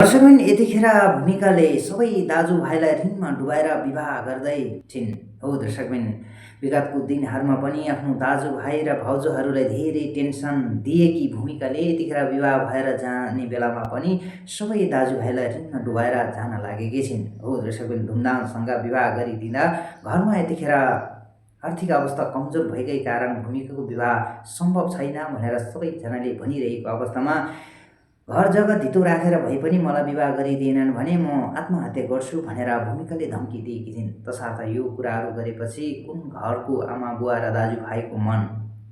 दर्शकबिन यतिखेर भूमिकाले सबै दाजुभाइलाई ऋणमा डुबाएर विवाह गर्दै छिन्। हो दर्शकबिन, विगतको दिनहरूमा पनि आफ्नो दाजुभाइ र भाउजूहरूलाई धेरै टेन्सन दिएकी भूमिकाले यतिखेर विवाह भएर जाने बेलामा पनि सबै दाजुभाइलाई ऋणमा डुबाएर जान लागेकी छिन्। हो दर्शकबिन, धुमधामसँग विवाह गरिदिँदा घरमा यतिखेर आर्थिक अवस्था कमजोर भएकै कारण भूमिकाको विवाह सम्भव छैन भनेर सबैजनाले भनिरहेको अवस्थामा घर जग्गा धितो राखेर भए पनि मलाई विवाह गरिदिएनन् भने म आत्महत्या गर्छु भनेर भूमिकाले धम्की दिएकी थिइन्। तसर्थ यो कुराहरू गरेपछि कुन घरको आमा बुवा र दाजुभाइको मन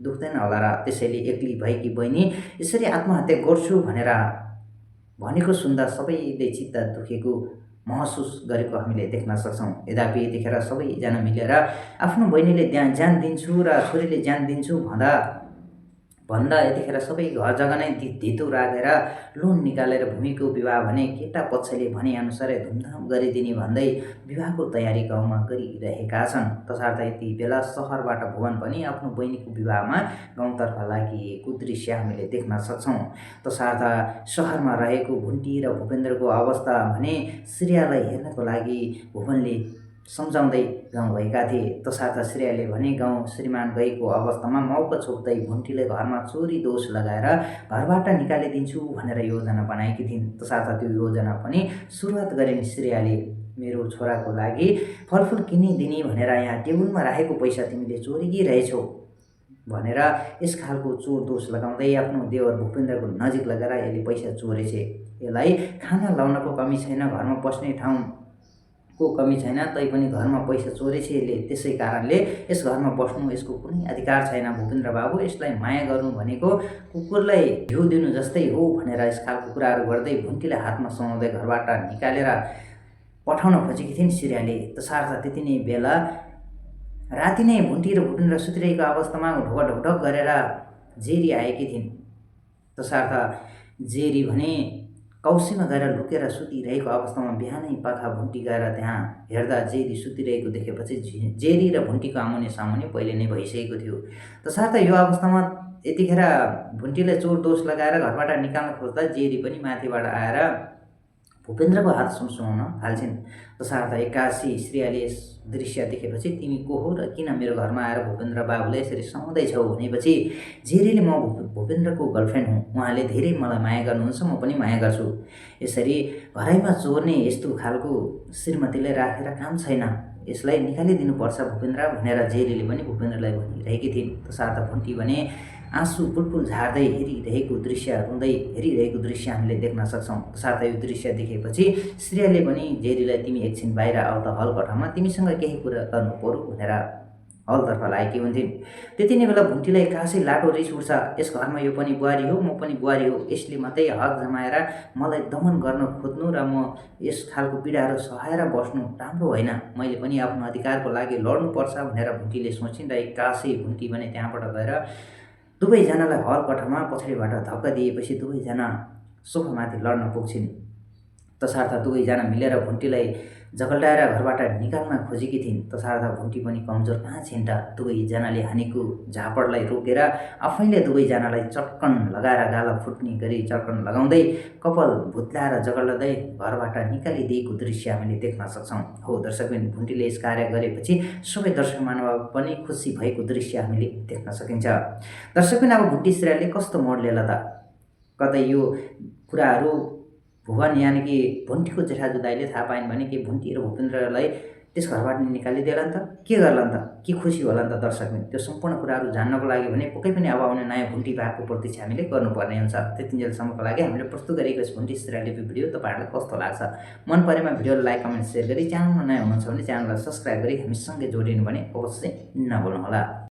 दुख्दैन होला र त्यसैले एक्लै भएकी बहिनी यसरी आत्महत्या गर्छु भनेर भनेको सुन्दा सबैले चित्त दुखेको महसुस गरेको हामीले देख्न सक्छौँ। यद्यपि यतिखेर सबैजना मिलेर आफ्नो बहिनीले ज्यान दिन्छु र छोरीले ज्यान दिन्छु भन्दा यतिखेर सबै घर जग्गा नै धितो राखेर लोन निकालेर भूमिको विवाह भने केटा पक्षले भनेअनुसारै धुमधाम गरिदिने भन्दै विवाहको तयारी गाउँमा गरिरहेका छन्। तसर्थ यति बेला सहरबाट भुवन पनि आफ्नो बहिनीको विवाहमा गाउँतर्फ लागिएको दृश्य हामीले देख्न सक्छौँ। तसर्थ सहरमा रहेको भुन्टी र भूपेन्द्रको अवस्था भने श्रेयालाई हेर्नको लागि भुवनले सम्झाउँदै गाउँ गएका थिए। तसर्थ श्रेयाले भने गाउँ श्रीमान गएको अवस्थामा मौका छोप्दै भुन्टीले घरमा चोरी दोष लगाएर घरबाट निकालिदिन्छु भनेर योजना बनाएकी थिइन्। तसर्थ त्यो योजना पनि सुरुवात गरिन् श्रेयाले। मेरो छोराको लागि फलफुल किनिदिने भनेर यहाँ टेबुलमा राखेको पैसा तिमीले चोरी रहेछौ भनेर यस खालको चोर दोष लगाउँदै आफ्नो देवर भूपेन्द्रको नजिक लगेर यसले पैसा चोरेछे, यसलाई खाना लाउनको कमी छैन, घरमा बस्ने ठाउँ को कमी छैन, तैपनि घरमा पैसा चोरेछ यसले, त्यसै कारणले यस घरमा बस्नु यसको कुनै अधिकार छैन। भूपेन्द्र बाबु, यसलाई माया गर्नु भनेको कुकुरलाई घिउ दिनु जस्तै हो भनेर यस खालको कुराहरू गर्दै भुन्टीलाई हातमा समाउँदै घरबाट निकालेर पठाउन खोजेकी थिइन् श्रेयाले। तसर्थ त्यति नै बेला राति नै भुन्टी र भूपेन्द्र सुतिरहेको अवस्थामा ढोकढोक गरेर जेरी आएकी थिइन्। तसर्थ जेरी भने कौसीमा गएर लुकेर सुतिरहेको अवस्थामा बिहानै पाखा भुन्टी गएर त्यहाँ हेर्दा जेरी सुतिरहेको देखेपछि जेरी र भुन्टीको आमुने सामुने पहिले नै भइसकेको थियो। तसर्थ यो अवस्थामा यतिखेर भुन्टीले चोर दोष लगाएर घरबाट निकाल्न खोज्दा जेरी पनि माथिबाट आएर भूपेन्द्रको हात सुमसुमाउन थाल्छिन्। तसर्थ एक्कासी श्रेयाले यस दृश्य देखेपछि तिमी को हो र किन मेरो घरमा आएर भूपेन्द्र बाबुले यसरी समाउँदैछौ भनेपछि जेरीले म भूपेन्द्रको गर्लफ्रेन्ड हुँ, उहाँले धेरै मलाई माया गर्नुहुन्छ, म पनि माया गर्छु, यसरी घरैमा चोर्ने यस्तो खालको श्रीमतीले राखेर काम छैन, यसलाई निकालिदिनुपर्छ भूपेन्द्र भनेर जेरीले पनि भूपेन्द्रलाई भनिरहेकी थिइन्। तसर्थ भुन्टी भने आँसु पुलपुल झार्दै हेरिरहेको दृश्य रुँदै हेरिरहेको दृश्य हामीले देख्न सक्छौँ। तसर्थ यो दृश्य देखेपछि श्रेयाले पनि जेरीलाई तिमी एकछिन बाहिर आऊ त हल कोठामा, तिमीसँग केही कुरा गर्नु पर्यो भनेर हलतर्फ लागेकी हुन्थिन्। त्यति नै बेला भुन्टीलाई एक्कासी लाटो रिस उठ्छ, यस घरमा यो पनि बुहारी हो, म पनि बुहारी हो, यसले मात्रै हक जमाएर मलाई दमन गर्न खोज्नु र म यस खालको पीडाहरू सहाएर बस्नु राम्रो होइन, मैले पनि आफ्नो अधिकारको लागि लड्नुपर्छ भनेर भुन्टीले सोचिन् र एक्कासी भुन्टी भने त्यहाँबाट गएर दुवैजनालाई हल कोठामा पछाडिबाट धक्का दिएपछि दुवैजना सोफामाथि लड्न पुग्छिन्। तसर्थ दुवैजना मिलेर भुन्टीलाई झगल्टाएर घरबाट निकाल्न खोजेकी थिइन्। तसर्थ भुन्टी पनि कमजोर कहाँ छिन् त, दुवैजनाले हानेको झापडलाई रोकेर आफैले दुवैजनालाई चट्कन लगाएर गाला फुट्ने गरी चट्कन लगाउँदै कपाल भुत्लाएर झगल्दै घरबाट निकालिदिएको दृश्य हामीले देख्न सक्छौँ। हो दर्शकबिन, भुन्टीले यस कार्य गरेपछि सबै दर्शक महानुभाव पनि खुसी भएको दृश्य हामीले देख्न सकिन्छ। दर्शकबिन, अब भुन्टी श्रेयाले कस्तो मोड लिएला त, कतै यो कुराहरू भुवन यानि कि भुन्टीको जेठाजु दाइले थाहा पाइन् भने कि भुन्टी र भूपेन्द्रलाई त्यस घरबाट निकालिदिएला नि त, के गर्ला नि त, के खुसी होला नि त दर्शकबिन। त्यो सम्पूर्ण कुराहरू जान्नको लागि भने पक्कै पनि अब आउने नयाँ भुन्टी भागको प्रतीक्षा हामीले गर्नुपर्ने हुन्छ। त्यतिन्जेलसम्मको लागि हामीले प्रस्तुत गरेको यस भुन्टी श्रेयाले भिडियो तपाईँहरूलाई कस्तो लाग्छ, मन परेमा भिडियोलाई लाइक कमेन्ट सेयर गरी च्यानलमा नयाँ हुनुहुन्छ भने च्यानललाई सब्सक्राइब गरी हामीसँगै जोडिनु भने अवश्य नभुल्नुहोला।